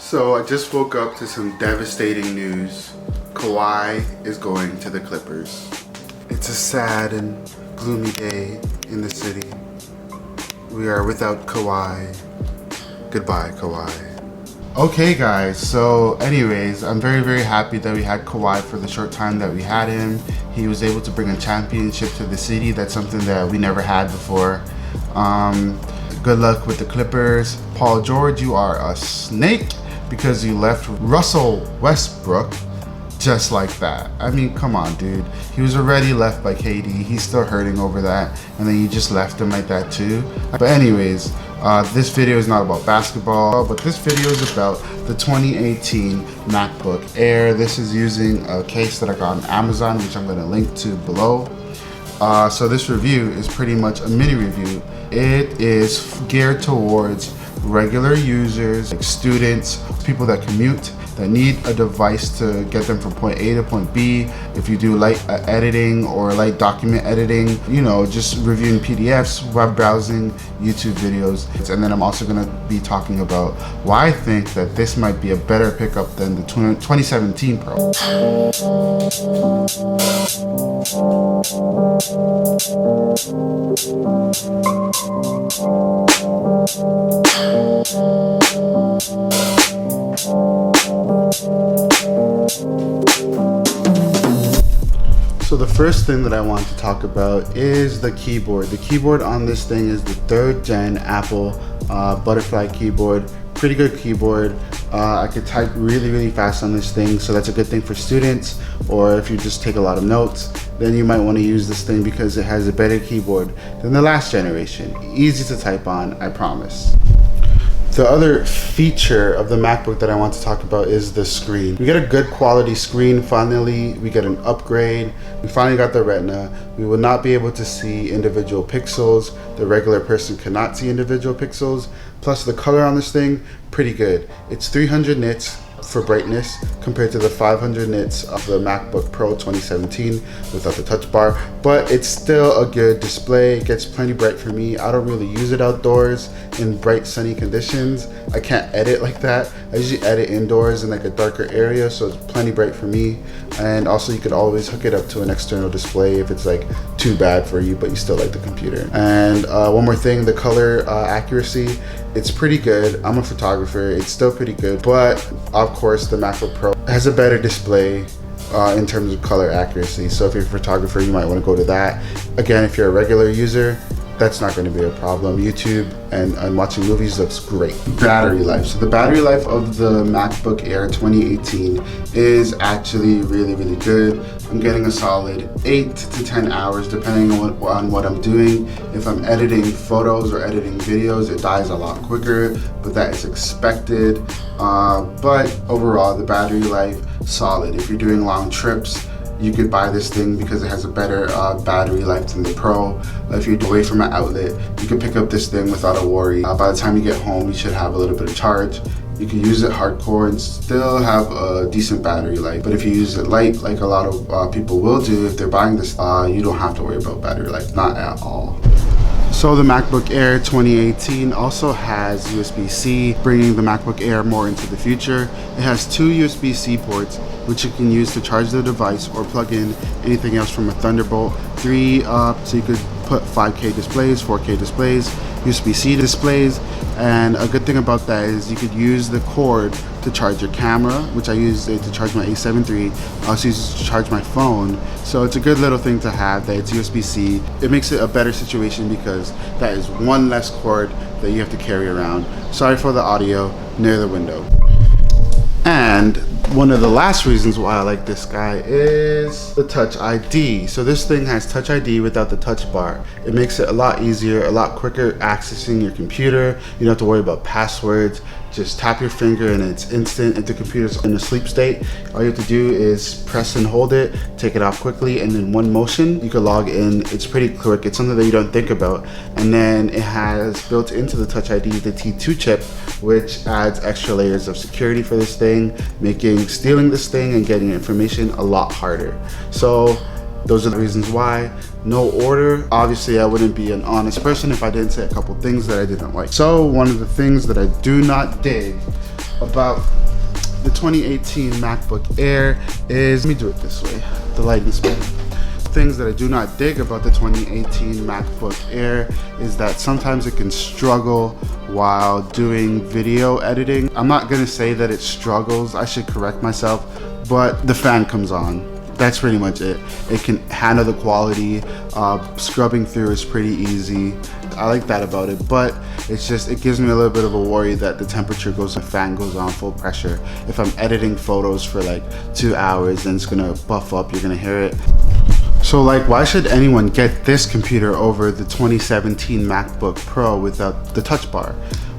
So I just woke up to some devastating news. Kawhi is going to the Clippers. It's a sad and gloomy day in the city. We are without Kawhi. Goodbye, Kawhi. Okay guys, so anyways, I'm very happy that we had Kawhi for the short time that we had him. He was able to bring a championship to the city. That's something that we never had before. Good luck with the Clippers. Paul George, you are a snake because you left Russell Westbrook just like that. I mean, come on, dude. He was already left by KD. He's still hurting over that. And then you just left him like that too. But anyways, this video is not about basketball, but this video is about the 2018 MacBook Air. This is using a case that I got on Amazon, which I'm going to link to below. So this review is pretty much a mini review. It is geared towards regular users, like students, people that commute, that need a device to get them from point A to point B. If you do light editing or light document editing, you know, just reviewing PDFs, web browsing, YouTube videos. And then I'm also gonna be talking about why I think that this might be a better pickup than the 2017 Pro. So the first thing that I want to talk about is the keyboard. The keyboard on this thing is the 3rd gen Apple butterfly keyboard. Pretty good keyboard. I could type really fast on this thing, so that's a good thing for students, or if you just take a lot of notes, then you might want to use this thing because it has a better keyboard than the last generation. Easy to type on, I promise. The other feature of the MacBook that I want to talk about is the screen. We get a good quality screen finally. We get an upgrade. We finally got the Retina. We will not be able to see individual pixels. The regular person cannot see individual pixels. Plus the color on this thing, pretty good. It's 300 nits for brightness compared to the 500 nits of the MacBook Pro 2017 without the touch bar, but it's still a good display. It gets plenty bright for me. I don't really use it outdoors in bright sunny conditions. I can't edit like that. I usually edit indoors in like a darker area, so it's plenty bright for me. And also you could always hook it up to an external display if it's like too bad for you but you still like the computer. And one more thing, the color accuracy, it's pretty good. I'm a photographer, it's still pretty good, but of course the MacBook Pro has a better display in terms of color accuracy. So if you're a photographer, you might want to go to that. Again, if you're a regular user, that's not going to be a problem. YouTube and watching movies looks great. Battery life. So the battery life of the MacBook Air 2018 is actually really good. I'm getting a solid 8 to 10 hours depending on what I'm doing. If I'm editing photos or editing videos, it dies a lot quicker, but that is expected. But overall, the battery life, solid. If you're doing long trips, you could buy this thing because it has a better battery life than the Pro. If you're away from an outlet, you can pick up this thing without a worry. By the time you get home, you should have a little bit of charge. You can use it hardcore and still have a decent battery life. But if you use it light, like a lot of people will do if they're buying this, you don't have to worry about battery life, not at all. So the MacBook Air 2018 also has USB-C, bringing the MacBook Air more into the future. It has 2 USB-C ports, which you can use to charge the device or plug in anything else from a Thunderbolt 3, so you could put 5K displays, 4K displays, USB-C displays. And a good thing about that is you could use the cord to charge your camera, which I use it to charge my A7 III. I also use it to charge my phone. So it's a good little thing to have that it's USB-C. It makes it a better situation because that is one less cord that you have to carry around. Sorry for the audio near the window. And one of the last reasons why I like this guy is the Touch ID. So this thing has Touch ID without the touch bar. It makes it a lot easier, a lot quicker accessing your computer. You don't have to worry about passwords. Just tap your finger and it's instant. If the computer's in a sleep state, all you have to do is press and hold it, take it off quickly, and in one motion you can log in. It's pretty quick. It's something that you don't think about. And then it has built into the Touch ID the T2 chip, which adds extra layers of security for this thing, making stealing this thing and getting information a lot harder. So those are the reasons why. No order. Obviously, I wouldn't be an honest person if I didn't say a couple things that I didn't like. So one of the things that I do not dig about the 2018 MacBook Air is, let me do it this way, the lightning speed. Things that I do not dig about the 2018 MacBook Air is that sometimes it can struggle while doing video editing. I'm not gonna say that it struggles, I should correct myself, but the fan comes on. That's pretty much it. It can handle the quality. Scrubbing through is pretty easy. I like that about it, but it's just, it gives me a little bit of a worry that the temperature goes, the fan goes on full pressure. If I'm editing photos for like 2 hours, then it's gonna buff up, you're gonna hear it. So like, why should anyone get this computer over the 2017 MacBook Pro without the touch bar?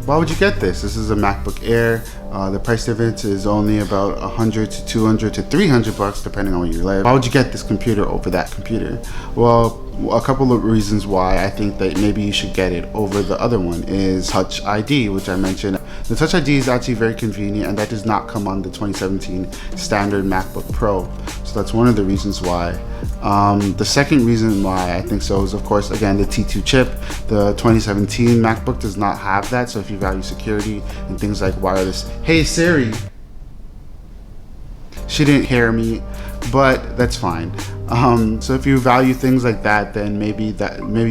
Why would you get this? This is a MacBook Air. The price difference is only about 100 to 200 to 300 bucks depending on where you live. Why would you get this computer over that computer? Well, a couple of reasons why I think that maybe you should get it over the other one is Touch ID, which I mentioned. The Touch ID is actually very convenient, and that does not come on the 2017 standard MacBook Pro. So that's one of the reasons why. The second reason why I think so is, of course, again, the T2 chip. The 2017 MacBook does not have that, so if you value security and things like wireless, hey Siri, she didn't hear me, but that's fine. So if you value things like that, then maybe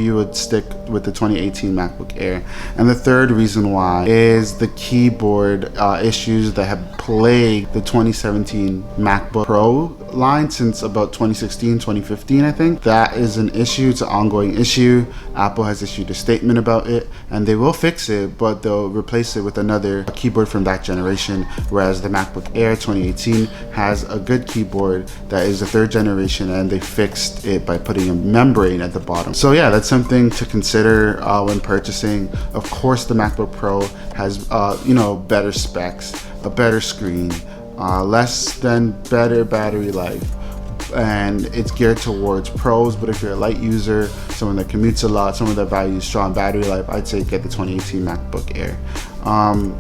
you would stick with the 2018 MacBook Air. And the third reason why is the keyboard issues that have plagued the 2017 MacBook Pro line since about 2016, 2015, I think. That is an issue, it's an ongoing issue. Apple has issued a statement about it, and they will fix it, but they'll replace it with another keyboard from that generation, whereas the MacBook Air 2018 has a good keyboard that is the third generation, and they fixed it by putting a membrane at the bottom. So yeah, that's something to consider when purchasing. Of course, the MacBook Pro has better specs, a better screen, less than better battery life, and it's geared towards pros. But if you're a light user, someone that commutes a lot, someone that values strong battery life, I'd say get the 2018 MacBook Air.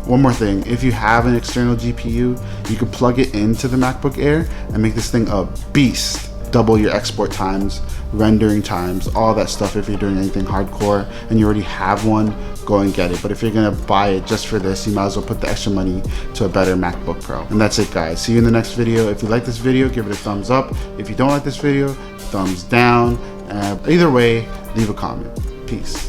One more thing, if you have an external GPU, you could plug it into the MacBook Air and make this thing a beast. Double your export times, rendering times, all that stuff. If you're doing anything hardcore and you already have one, go and get it. But if you're gonna buy it just for this, you might as well put the extra money to a better MacBook Pro. And that's it, guys. See you in the next video. If you like this video, give it a thumbs up. If you don't like this video, thumbs down. Either way, leave a comment. Peace.